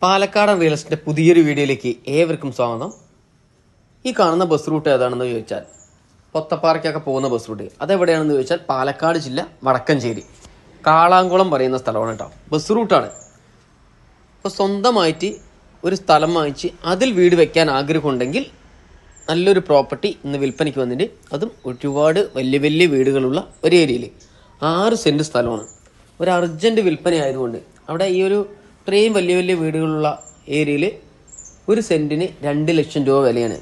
പാലക്കാടൻ റിയൽ എസ്റ്റേറ്റിന്റെ പുതിയൊരു വീഡിയോയിലേക്ക് ഏവർക്കും സ്വാഗതം. ഈ കാണുന്ന ബസ് റൂട്ട് ഏതാണെന്ന് ചോദിച്ചാൽ പൊത്തപ്പാറയ്ക്കൊക്കെ പോകുന്ന ബസ് റൂട്ട് അതെവിടെയാണെന്ന് ചോദിച്ചാൽ പാലക്കാട് ജില്ല വടക്കഞ്ചേരി കാളാംകുളം പറയുന്ന സ്ഥലമാണ് കേട്ടോ. ബസ് റൂട്ടാണ്. അപ്പോൾ സ്വന്തമായിട്ട് ഒരു സ്ഥലം വാങ്ങിച്ച് അതിൽ വീട് വെക്കാൻ ആഗ്രഹമുണ്ടെങ്കിൽ നല്ലൊരു പ്രോപ്പർട്ടി ഇന്ന് വിൽപ്പനയ്ക്ക് വന്നിട്ട്, അതും ഒരുപാട് വലിയ വലിയ വീടുകളുള്ള ഒരു ഏരിയയിൽ 6 സെൻറ്റ് സ്ഥലമാണ്. ഒരു അർജൻറ്റ് വിൽപ്പന ആയതുകൊണ്ട് അവിടെ ഈ ഒരു ഇത്രയും വലിയ വലിയ വീടുകളുള്ള ഏരിയയിൽ 1 സെൻറ്റിന് 2 ലക്ഷം രൂപ വിലയാണ്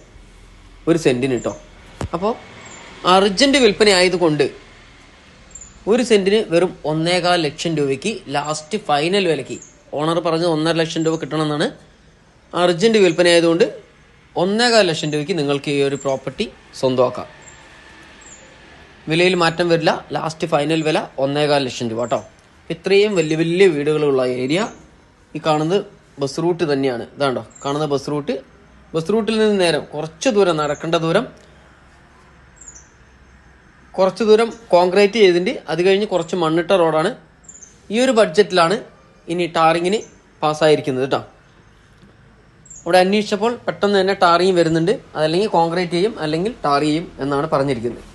ഒരു സെൻറ്റിന് കേട്ടോ. അപ്പോൾ അർജൻറ്റ് വിൽപ്പന ആയതുകൊണ്ട് 1 സെൻറ്റിന് വെറും 1.25 ലക്ഷം രൂപയ്ക്ക് ലാസ്റ്റ് ഫൈനൽ വിലയ്ക്ക് ഓണർ പറഞ്ഞത് 1.5 ലക്ഷം രൂപ കിട്ടണമെന്നാണ്. അർജൻറ്റ് വിൽപ്പന ആയതുകൊണ്ട് 1.25 ലക്ഷം രൂപയ്ക്ക് നിങ്ങൾക്ക് ഈ ഒരു പ്രോപ്പർട്ടി സ്വന്തമാക്കാം. വിലയിൽ മാറ്റം വരില്ല. ലാസ്റ്റ് ഫൈനൽ വില 1.25 ലക്ഷം രൂപ കേട്ടോ. ഇത്രയും വലിയ വലിയ വീടുകളുള്ള ഏരിയ ഈ കാണുന്നത് ബസ് റൂട്ട് തന്നെയാണ്. ഇതാണ്ടോ കാണുന്ന ബസ് റൂട്ട്. ബസ് റൂട്ടിൽ നിന്ന് നേരം കുറച്ച് ദൂരം നടക്കേണ്ട കുറച്ച് ദൂരം കോൺക്രീറ്റ് ചെയ്തിട്ട് അത് കഴിഞ്ഞ് കുറച്ച് മണ്ണിട്ട റോഡാണ്. ഈ ഒരു ബഡ്ജറ്റിലാണ് ഇനി ടാറിങ്ങിന് പാസ്സായിരിക്കുന്നത് കേട്ടോ. ഇവിടെ അന്വേഷിച്ചപ്പോൾ പെട്ടെന്ന് തന്നെ ടാറിങ് വരുന്നുണ്ട്. അതല്ലെങ്കിൽ കോൺക്രീറ്റ് ചെയ്യും, അല്ലെങ്കിൽ ടാർ ചെയ്യും എന്നാണ് പറഞ്ഞിരിക്കുന്നത്.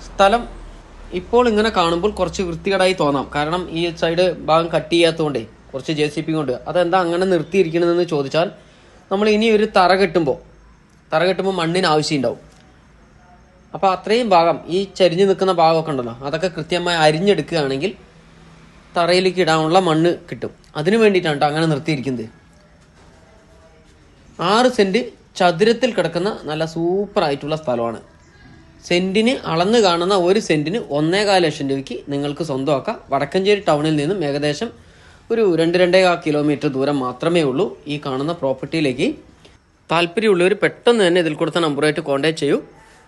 സ്ഥലം ഇപ്പോൾ ഇങ്ങനെ കാണുമ്പോൾ കുറച്ച് വൃത്തികേടായി തോന്നാം. കാരണം ഈ സൈഡ് ഭാഗം കട്ട് ചെയ്യാത്തതുകൊണ്ടേ കുറച്ച് JCB കൊണ്ട് അതെന്താ അങ്ങനെ നിർത്തിയിരിക്കണമെന്ന് ചോദിച്ചാൽ, നമ്മൾ ഇനി ഒരു തറ കെട്ടുമ്പോൾ മണ്ണിന് ആവശ്യം ഉണ്ടാവും. അപ്പോൾ അത്രയും ഭാഗം ഈ ചരിഞ്ഞ് നിൽക്കുന്ന ഭാഗമൊക്കെ ഉണ്ടല്ലോ, അതൊക്കെ കൃത്യമായി അരിഞ്ഞെടുക്കുകയാണെങ്കിൽ തറയിലേക്ക് ഇടാനുള്ള മണ്ണ് കിട്ടും. അതിനു വേണ്ടിയിട്ടാണ് അങ്ങനെ നിർത്തിയിരിക്കുന്നത്. 6 സെൻറ്റ് ചതുരത്തിൽ കിടക്കുന്ന നല്ല സൂപ്പറായിട്ടുള്ള സ്ഥലമാണ്. സെൻറ്റിന് അളന്ന് കാണുന്ന 1 സെൻറ്റിന് 1.25 ലക്ഷം രൂപയ്ക്ക് നിങ്ങൾക്ക് സ്വന്തമാക്കാം. വടക്കഞ്ചേരി ടൗണിൽ നിന്നും ഏകദേശം ഒരു 2-2.5 കിലോമീറ്റർ ദൂരം മാത്രമേ ഉള്ളൂ ഈ കാണുന്ന പ്രോപ്പർട്ടിയിലേക്ക്. താല്പര്യമുള്ളവർ പെട്ടെന്ന് തന്നെ ഇതിൽ കൊടുത്ത നമ്പറായിട്ട് കോൺടാക്ട് ചെയ്യൂ.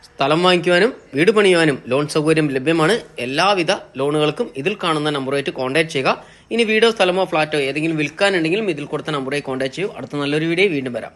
സ്ഥലം വാങ്ങിക്കുവാനും വീട് പണിയുവാനും ലോൺ സൗകര്യം ലഭ്യമാണ്. എല്ലാവിധ ലോണുകൾക്കും ഇതിൽ കാണുന്ന നമ്പറായിട്ട് കോൺടാക്ട് ചെയ്യുക. ഇനി വീടോ സ്ഥലമോ ഫ്ലാറ്റോ ഏതെങ്കിലും വിൽക്കാനുണ്ടെങ്കിലും ഇതിൽ കൊടുത്ത നമ്പറായി കോൺടാക്ട് ചെയ്യൂ. അടുത്ത നല്ലൊരു വീഡിയോ വീണ്ടും വരാം.